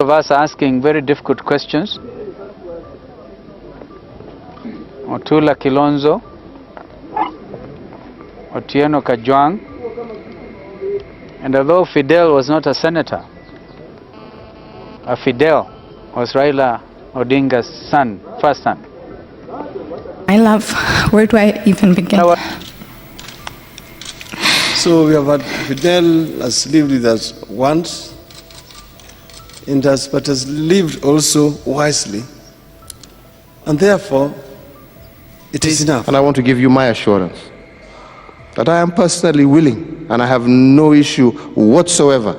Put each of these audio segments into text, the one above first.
of us asking very difficult questions. Otula Kilonzo, Otieno Kajwang, and although Fidel was not a senator, Fidel was Raila Odinga's son, first son. I love, where do I even begin? So we have had Fidel has lived with us once, but has lived also wisely, and therefore it is enough. And I want to give you my assurance that I am personally willing, and I have no issue whatsoever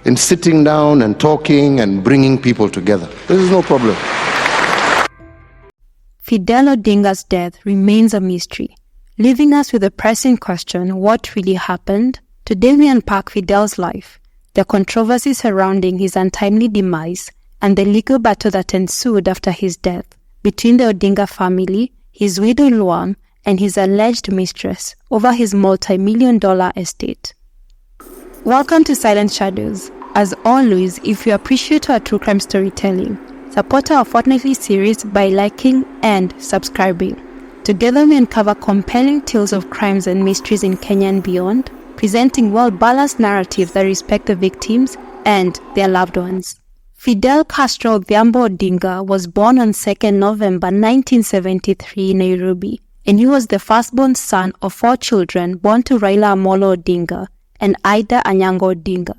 in sitting down and talking and bringing people together. There is no problem. Fidel Odinga's death remains a mystery, leaving us with the pressing question, what really happened? Today we unpack Fidel's life, the controversy surrounding his untimely demise, and the legal battle that ensued after his death between the Odinga family, his widow Lwam, and his alleged mistress over his multi-million-dollar estate. Welcome to Silent Shadows. As always, if you appreciate our true crime storytelling, support our fortnightly series by liking and subscribing. Together we uncover compelling tales of crimes and mysteries in Kenya and beyond, presenting well-balanced narratives that respect the victims and their loved ones. Fidel Castro Odhiambo Odinga was born on 2nd November 1973 in Nairobi, and he was the firstborn son of 4 children born to Raila Amolo Odinga and Ida Anyango Odinga.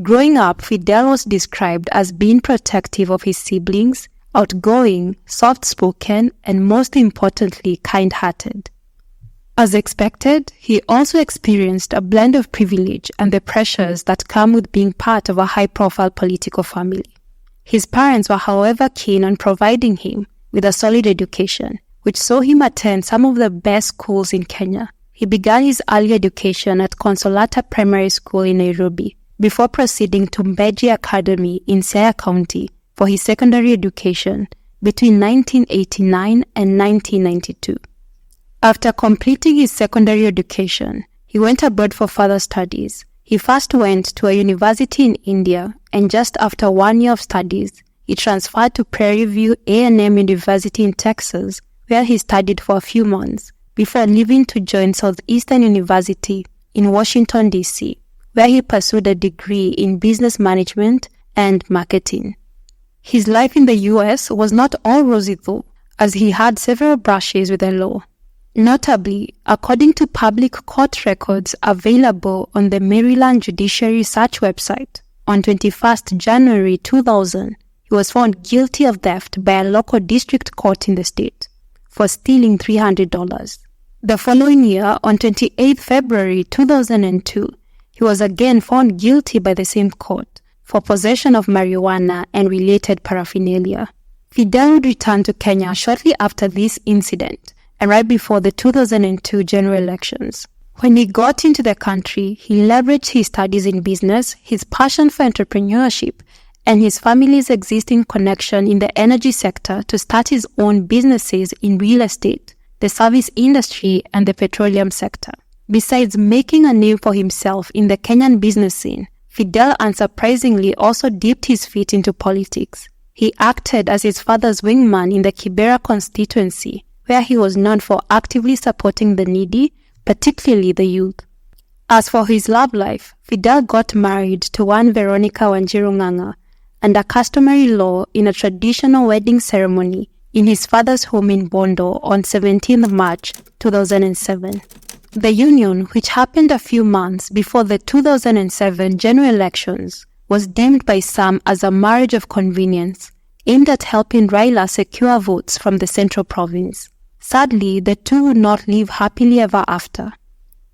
Growing up, Fidel was described as being protective of his siblings, outgoing, soft-spoken, and most importantly, kind-hearted. As expected, he also experienced a blend of privilege and the pressures that come with being part of a high-profile political family. His parents were, however, keen on providing him with a solid education, which saw him attend some of the best schools in Kenya. He began his early education at Consolata Primary School in Nairobi, before proceeding to Mbeji Academy in Siaya County for his secondary education between 1989 and 1992. After completing his secondary education, he went abroad for further studies. He first went to a university in India, and just after 1 year of studies, he transferred to Prairie View A&M University in Texas, where he studied for a few months, before leaving to join Southeastern University in Washington, D.C., where he pursued a degree in business management and marketing. His life in the US was not all rosy though, as he had several brushes with the law. Notably, according to public court records available on the Maryland Judiciary Search website, on 21st January 2000, he was found guilty of theft by a local district court in the state for stealing $300. The following year, on 28th February 2002, he was again found guilty by the same court for possession of marijuana and related paraphernalia. Fidel would return to Kenya shortly after this incident and right before the 2002 general elections. When he got into the country, he leveraged his studies in business, his passion for entrepreneurship, and his family's existing connection in the energy sector to start his own businesses in real estate, the service industry, and the petroleum sector. Besides making a name for himself in the Kenyan business scene, Fidel unsurprisingly also dipped his feet into politics. He acted as his father's wingman in the Kibera constituency, where he was known for actively supporting the needy, particularly the youth. As for his love life, Fidel got married to one Veronica Wanjiru Ng'ang'a under customary law in a traditional wedding ceremony in his father's home in Bondo on 17th March 2007. The union, which happened a few months before the 2007 general elections, was deemed by some as a marriage of convenience, aimed at helping Raila secure votes from the central province. Sadly, the two would not live happily ever after.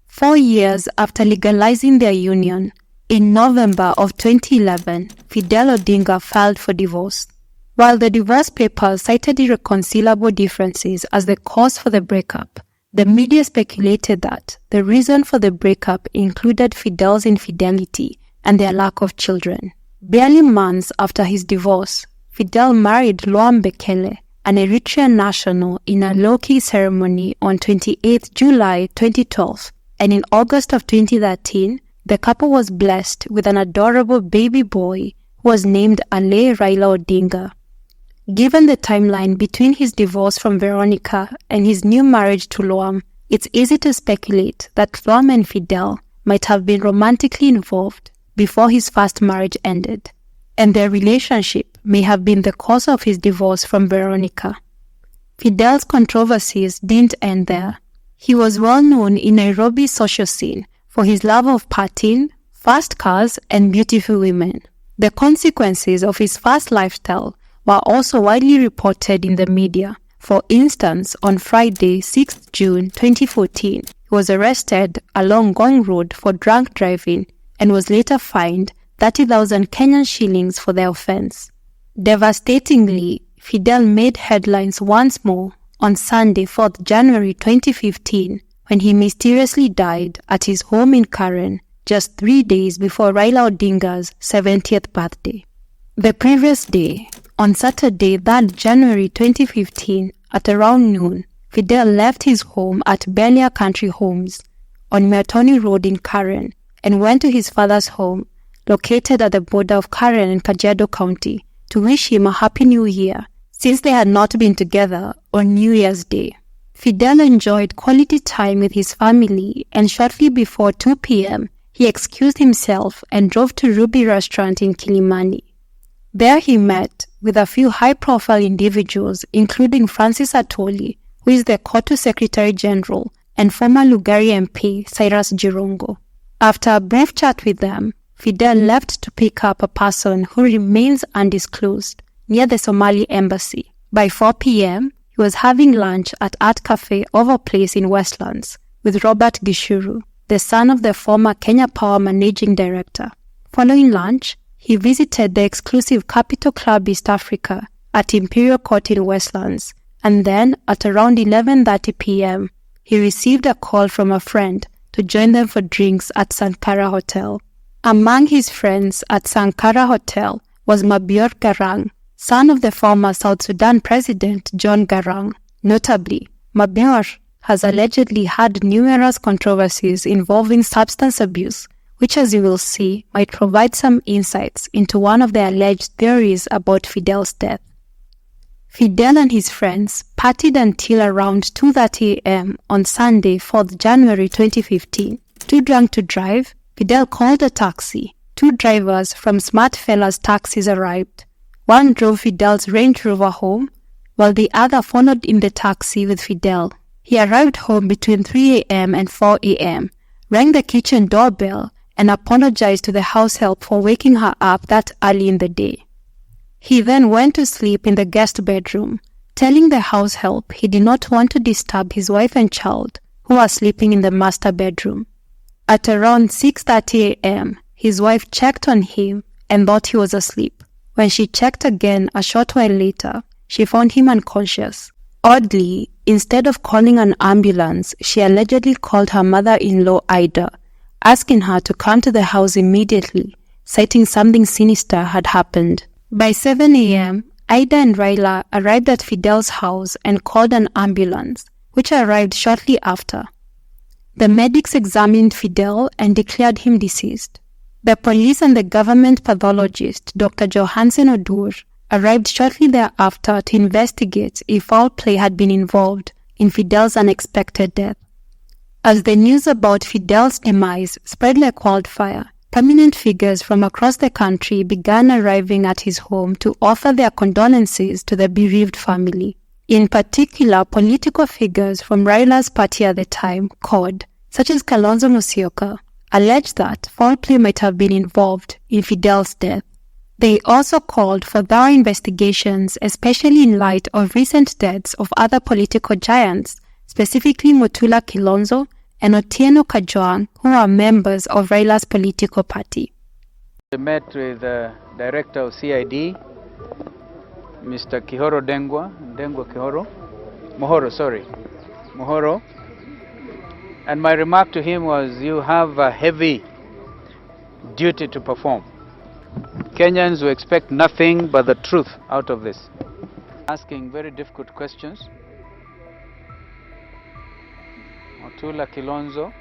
4 years after legalizing their union, in November of 2011, Fidel Odinga filed for divorce. While the divorce papers cited irreconcilable differences as the cause for the breakup, the media speculated that the reason for the breakup included Fidel's infidelity and their lack of children. Barely months after his divorce, Fidel married Lwam, an Eritrean national, in a low-key ceremony on 28 July 2012, and in August of 2013, the couple was blessed with an adorable baby boy was named Ale Raila Odinga. Given the timeline between his divorce from Veronica and his new marriage to Lwam, it's easy to speculate that Lwam and Fidel might have been romantically involved before his first marriage ended, and their relationship may have been the cause of his divorce from Veronica. Fidel's controversies didn't end there. He was well known in Nairobi's social scene for his love of partying, fast cars, and beautiful women. The consequences of his fast lifestyle were also widely reported in the media. For instance, on Friday, 6 June 2014, he was arrested along Ngong Road for drunk driving and was later fined 30,000 Kenyan shillings for the offense. Devastatingly, Fidel made headlines once more on Sunday, 4th January 2015, when he mysteriously died at his home in Karen just 3 days before Raila Odinga's 70th birthday. The previous day, on Saturday, 3rd January 2015, at around noon, Fidel left his home at Belia Country Homes on Mertoni Road in Karen and went to his father's home, located at the border of Karen and Kajiado County, to wish him a Happy New Year, since they had not been together on New Year's Day. Fidel enjoyed quality time with his family, and shortly before 2 p.m., he excused himself and drove to Ruby Restaurant in Kilimani. There he met with a few high-profile individuals, including Francis Atoli, who is the Kotu Secretary General, and former Lugari MP Cyrus Jirongo. After a brief chat with them, Fidel left to pick up a person who remains undisclosed near the Somali embassy. By 4 p.m., he was having lunch at Art Cafe Overplace in Westlands with Robert Gishuru, the son of the former Kenya Power Managing Director. Following lunch, he visited the exclusive Capital Club East Africa at Imperial Court in Westlands, and then at around 11:30 p.m., he received a call from a friend to join them for drinks at Sankara Hotel. Among his friends at Sankara Hotel was Mabior Garang, son of the former South Sudan President John Garang. Notably, Mabior has allegedly had numerous controversies involving substance abuse, which, as you will see, might provide some insights into one of the alleged theories about Fidel's death. Fidel and his friends partied until around 2:30 a.m. on Sunday, 4th January 2015. Too drunk to drive, Fidel called a taxi. Two drivers from Smart Fellas Taxis arrived. One drove Fidel's Range Rover home, while the other followed in the taxi with Fidel. He arrived home between 3 a.m. and 4 a.m., rang the kitchen doorbell, and apologized to the house help for waking her up that early in the day. He then went to sleep in the guest bedroom, telling the house help he did not want to disturb his wife and child, who were sleeping in the master bedroom. At around 6:30 a.m., his wife checked on him and thought he was asleep. When she checked again a short while later, she found him unconscious. Oddly, instead of calling an ambulance, she allegedly called her mother-in-law Ida, asking her to come to the house immediately, citing something sinister had happened. By 7 a.m., Ida and Raila arrived at Fidel's house and called an ambulance, which arrived shortly after. The medics examined Fidel and declared him deceased. The police and the government pathologist, Dr. Johansen Odur, arrived shortly thereafter to investigate if foul play had been involved in Fidel's unexpected death. As the news about Fidel's demise spread like wildfire, prominent figures from across the country began arriving at his home to offer their condolences to the bereaved family. In particular, political figures from Raila's party at the time, CORD, such as Kalonzo Musyoka, alleged that foul play might have been involved in Fidel's death. They also called for thorough investigations, especially in light of recent deaths of other political giants, specifically Mutula Kilonzo and Otieno Kajwang, who are members of Raila's political party. I met with the director of CID, Mr. Mohoro. And my remark to him was, you have a heavy duty to perform. Kenyans will expect nothing but the truth out of this. Asking very difficult questions. Mutula Kilonzo,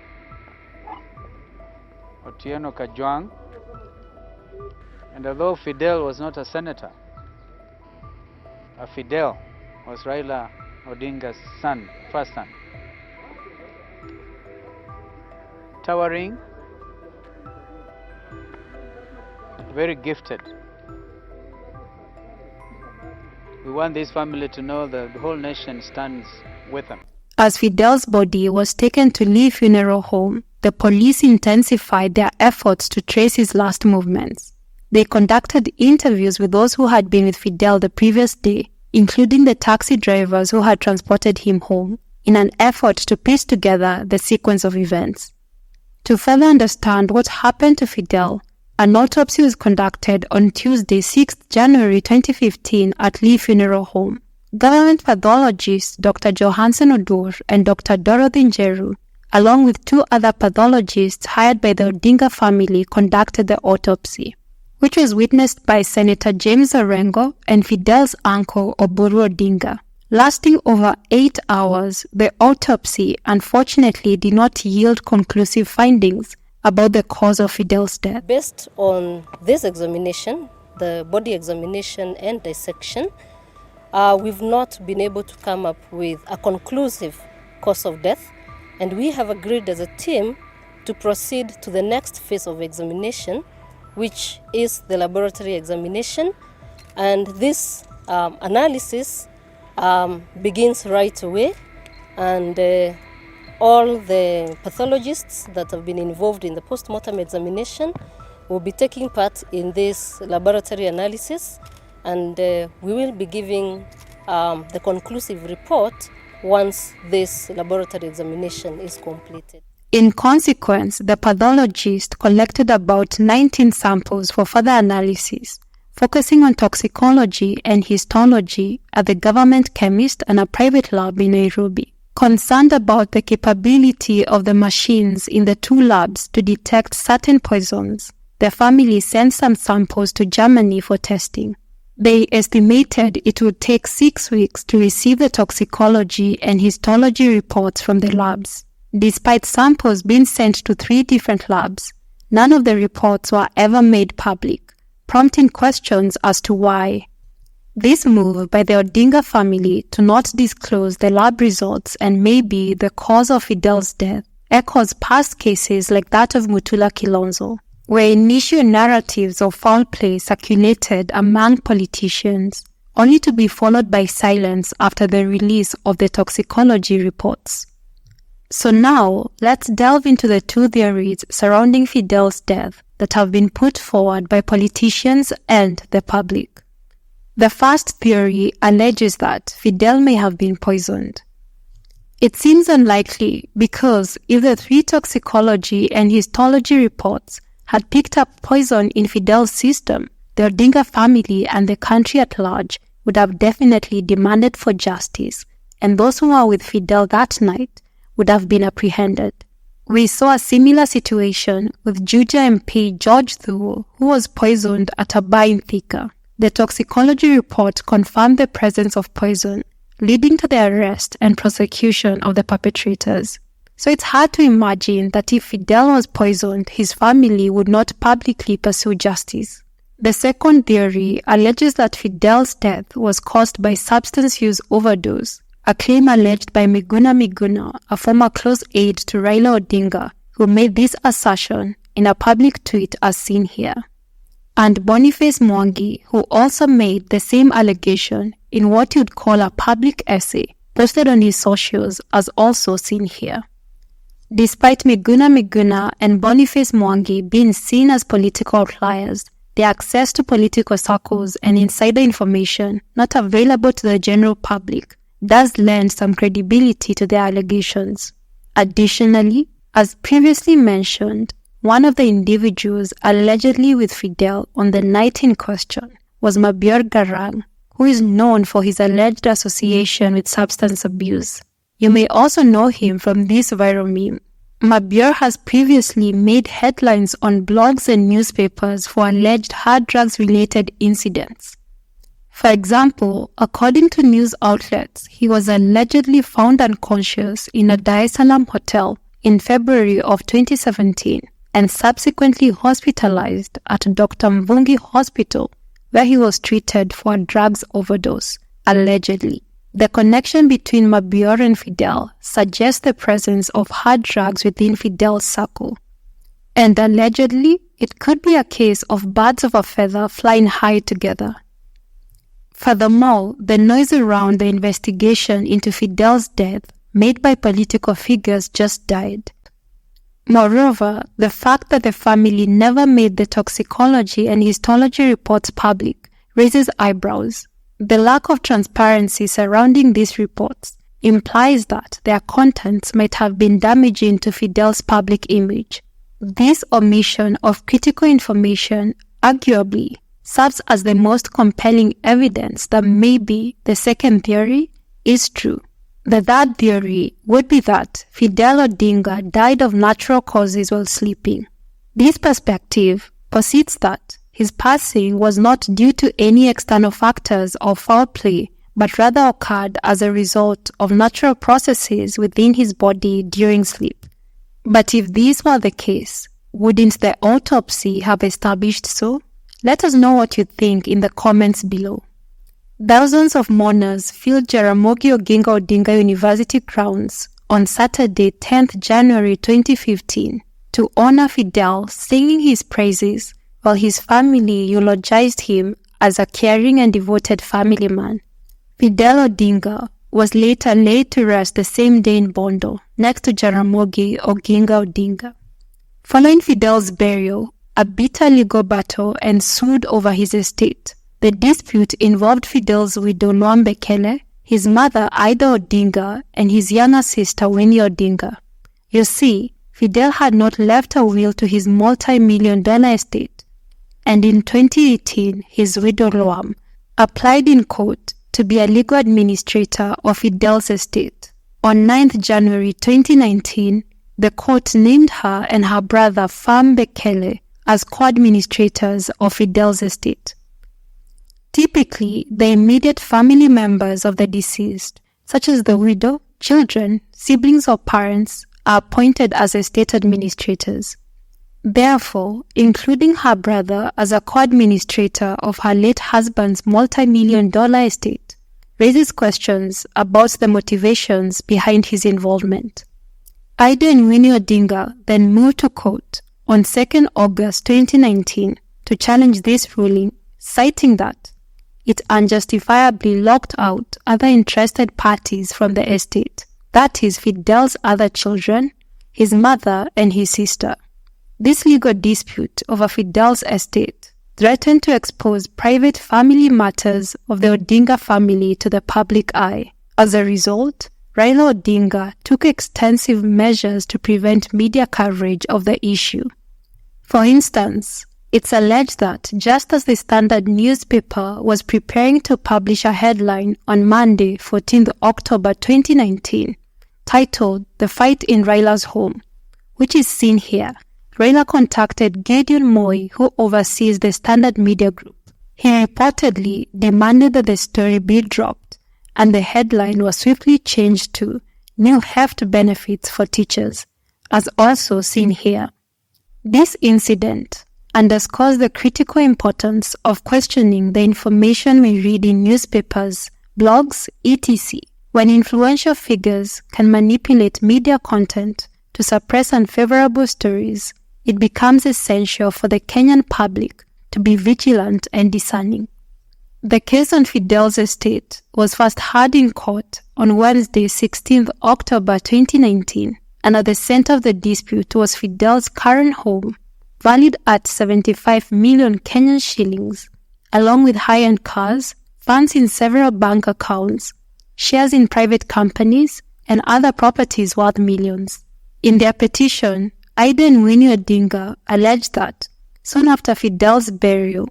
Otieno Kajwang, And although Fidel was not a senator, Fidel was Raila Odinga's son, first son. Towering, very gifted. We want this family to know that the whole nation stands with them. As Fidel's body was taken to Lee Funeral Home, the police intensified their efforts to trace his last movements. They conducted interviews with those who had been with Fidel the previous day, including the taxi drivers who had transported him home, in an effort to piece together the sequence of events. To further understand what happened to Fidel, an autopsy was conducted on Tuesday, 6 January 2015 at Lee Funeral Home. Government pathologists Dr. Johansen Odur and Dr. Dorothy Njeru, along with 2 other pathologists hired by the Odinga family, conducted the autopsy, which was witnessed by Senator James Orengo and Fidel's uncle Oburu Odinga. Lasting over 8 hours, the autopsy unfortunately did not yield conclusive findings about the cause of Fidel's death. Based on this examination, the body examination and dissection, we've not been able to come up with a conclusive cause of death, and we have agreed as a team to proceed to the next phase of examination, which is the laboratory examination. And this analysis begins right away, and all the pathologists that have been involved in the post-mortem examination will be taking part in this laboratory analysis, and we will be giving the conclusive report once this laboratory examination is completed. In consequence, the pathologist collected about 19 samples for further analysis, focusing on toxicology and histology at the government chemist and a private lab in Nairobi. Concerned about the capability of the machines in the 2 labs to detect certain poisons, the family sent some samples to Germany for testing. They estimated it would take 6 weeks to receive the toxicology and histology reports from the labs. Despite samples being sent to 3 different labs, none of the reports were ever made public, prompting questions as to why. This move by the Odinga family to not disclose the lab results and maybe the cause of Fidel's death echoes past cases like that of Mutula Kilonzo, where initial narratives of foul play circulated among politicians, only to be followed by silence after the release of the toxicology reports. So now, let's delve into the 2 theories surrounding Fidel's death that have been put forward by politicians and the public. The first theory alleges that Fidel may have been poisoned. It seems unlikely because if the 3 toxicology and histology reports had picked up poison in Fidel's system, the Odinga family and the country at large would have definitely demanded for justice, and those who were with Fidel that night would have been apprehended. We saw a similar situation with Juja MP George Thuo, who was poisoned at a bar in Thika. The toxicology report confirmed the presence of poison, leading to the arrest and prosecution of the perpetrators. So it's hard to imagine that if Fidel was poisoned, his family would not publicly pursue justice. The second theory alleges that Fidel's death was caused by substance use overdose, a claim alleged by Miguna, a former close aide to Raila Odinga, who made this assertion in a public tweet as seen here. And Boniface Mwangi, who also made the same allegation in what you'd call a public essay posted on his socials as also seen here. Despite Miguna and Boniface Mwangi being seen as political outliers, their access to political circles and insider information not available to the general public does lend some credibility to their allegations. Additionally, as previously mentioned, one of the individuals allegedly with Fidel on the night in question was Mabior Garang, who is known for his alleged association with substance abuse. You may also know him from this viral meme. Mabior has previously made headlines on blogs and newspapers for alleged hard drugs-related incidents. For example, according to news outlets, he was allegedly found unconscious in a Dar es Salaam hotel in February of 2017, and subsequently hospitalized at Dr. Mvungi Hospital, where he was treated for a drugs overdose, allegedly. The connection between Mabior and Fidel suggests the presence of hard drugs within Fidel's circle. And allegedly, it could be a case of birds of a feather flying high together. Furthermore, the noise around the investigation into Fidel's death made by political figures just died. Moreover, the fact that the family never made the toxicology and histology reports public raises eyebrows. The lack of transparency surrounding these reports implies that their contents might have been damaging to Fidel's public image. This omission of critical information arguably serves as the most compelling evidence that maybe the second theory is true. The third theory would be that Fidel Odinga died of natural causes while sleeping. This perspective posits that his passing was not due to any external factors or foul play, but rather occurred as a result of natural processes within his body during sleep. But if this were the case, wouldn't the autopsy have established so? Let us know what you think in the comments below. Thousands of mourners filled Jaramogi Oginga Odinga University grounds on Saturday, 10th January 2015 to honor Fidel, singing his praises while his family eulogized him as a caring and devoted family man. Fidel Odinga was later laid to rest the same day in Bondo, next to Jaramogi Oginga Odinga. Following Fidel's burial, a bitter legal battle ensued over his estate. The dispute involved Fidel's widow Lwam, his mother Ida Odinga, and his younger sister Winnie Odinga. You see, Fidel had not left a will to his multi-million-dollar estate, and in 2018, his widow Lwam applied in court to be a legal administrator of Fidel's estate. On 9th January 2019, the court named her and her brother Fam Bekele as co-administrators of Fidel's estate. Typically, the immediate family members of the deceased, such as the widow, children, siblings or parents, are appointed as estate administrators. Therefore, including her brother as a co-administrator of her late husband's multi-million-dollar estate raises questions about the motivations behind his involvement. Ida and Winnie Odinga then moved to court on 2nd August 2019 to challenge this ruling, citing that it unjustifiably locked out other interested parties from the estate, that is, Fidel's other children, his mother, and his sister. This legal dispute over Fidel's estate threatened to expose private family matters of the Odinga family to the public eye. As a result, Raila Odinga took extensive measures to prevent media coverage of the issue. For instance, it's alleged that just as the Standard newspaper was preparing to publish a headline on Monday, 14th October 2019, titled "The Fight in Raila's Home," which is seen here, Raila contacted Gideon Moi, who oversees the Standard Media Group. He reportedly demanded that the story be dropped, and the headline was swiftly changed to "New Heft Benefits for Teachers," as also seen here. This incident underscores the critical importance of questioning the information we read in newspapers, blogs, etc. When influential figures can manipulate media content to suppress unfavorable stories, it becomes essential for the Kenyan public to be vigilant and discerning. The case on Fidel's estate was first heard in court on Wednesday, 16th October 2019, and at the center of the dispute was Fidel's current home, valued at 75 million Kenyan shillings, along with high-end cars, funds in several bank accounts, shares in private companies, and other properties worth millions. In their petition, Ida and Winnie Odinga alleged that, soon after Fidel's burial,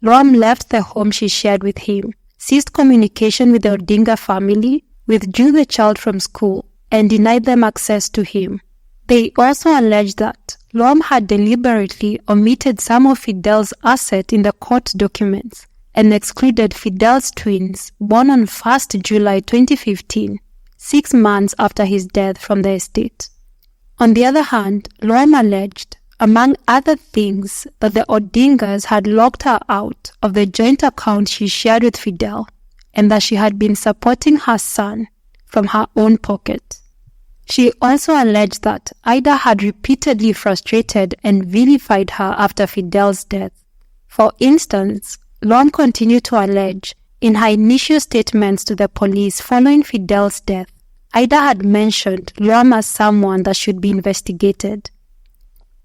Lwam left the home she shared with him, ceased communication with the Odinga family, withdrew the child from school, and denied them access to him. They also alleged that Lwam had deliberately omitted some of Fidel's assets in the court documents and excluded Fidel's twins, born on 1st July 2015, 6 months after his death, from the estate. On the other hand, Lwam alleged, among other things, that the Odingas had locked her out of the joint account she shared with Fidel, and that she had been supporting her son from her own pocket. She also alleged that Ida had repeatedly frustrated and vilified her after Fidel's death. For instance, Lwam continued to allege, in her initial statements to the police following Fidel's death, Ida had mentioned Lwam as someone that should be investigated.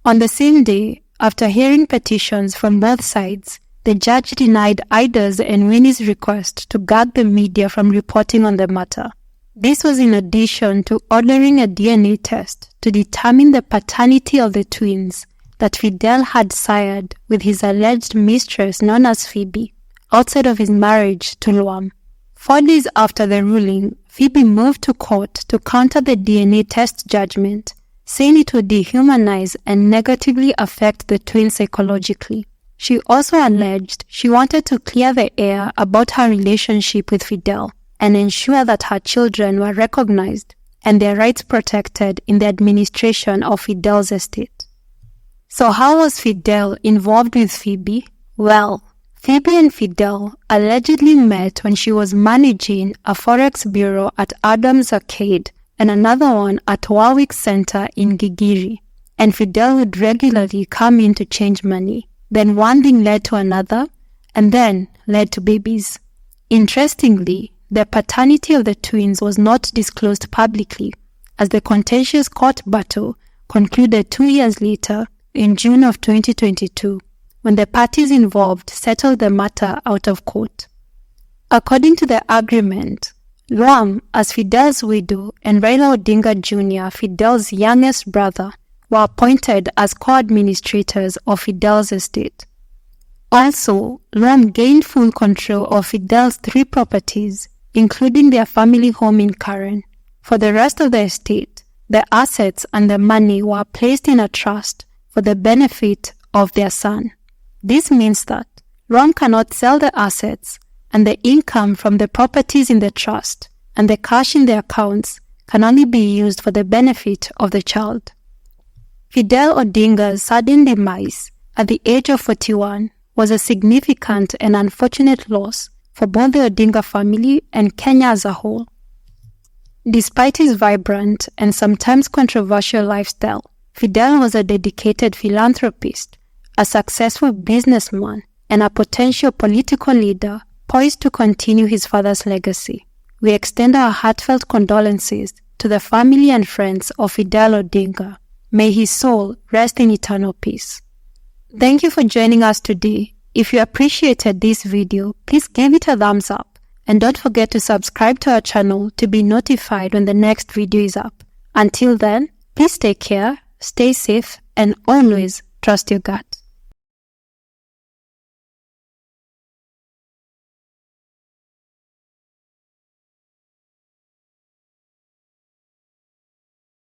On the same day, after hearing petitions from both sides, the judge denied Ida's and Winnie's request to gag the media from reporting on the matter. This was in addition to ordering a DNA test to determine the paternity of the twins that Fidel had sired with his alleged mistress known as Phoebe, outside of his marriage to Lwam. 4 days after the ruling, Phoebe moved to court to counter the DNA test judgment, saying it would dehumanize and negatively affect the twins psychologically. She also alleged she wanted to clear the air about her relationship with Fidel and ensure that her children were recognized and their rights protected in the administration of Fidel's estate. So how was Fidel involved with Phoebe? Well, Phoebe and Fidel allegedly met when she was managing a forex bureau at Adams Arcade and another one at Warwick Center in Gigiri, and Fidel would regularly come in to change money. Then one thing led to another, and then led to babies. Interestingly, the paternity of the twins was not disclosed publicly, as the contentious court battle concluded 2 years later in June of 2022, when the parties involved settled the matter out of court. According to the agreement, Lwam, as Fidel's widow, and Raila Odinga Jr., Fidel's youngest brother, were appointed as co-administrators of Fidel's estate. Also, Lwam gained full control of Fidel's 3 properties, including their family home in Karen. For the rest of the estate, the assets and the money were placed in a trust for the benefit of their son. This means that Lwam cannot sell the assets, and the income from the properties in the trust and the cash in the accounts can only be used for the benefit of the child. Fidel Odinga's sudden demise at the age of 41 was a significant and unfortunate loss for both the Odinga family and Kenya as a whole. Despite his vibrant and sometimes controversial lifestyle, Fidel was a dedicated philanthropist, a successful businessman, and a potential political leader poised to continue his father's legacy. We extend our heartfelt condolences to the family and friends of Fidel Odinga. May his soul rest in eternal peace. Thank you for joining us today. If you appreciated this video, please give it a thumbs up, and don't forget to subscribe to our channel to be notified when the next video is up. Until then, please take care, stay safe, and always trust your gut.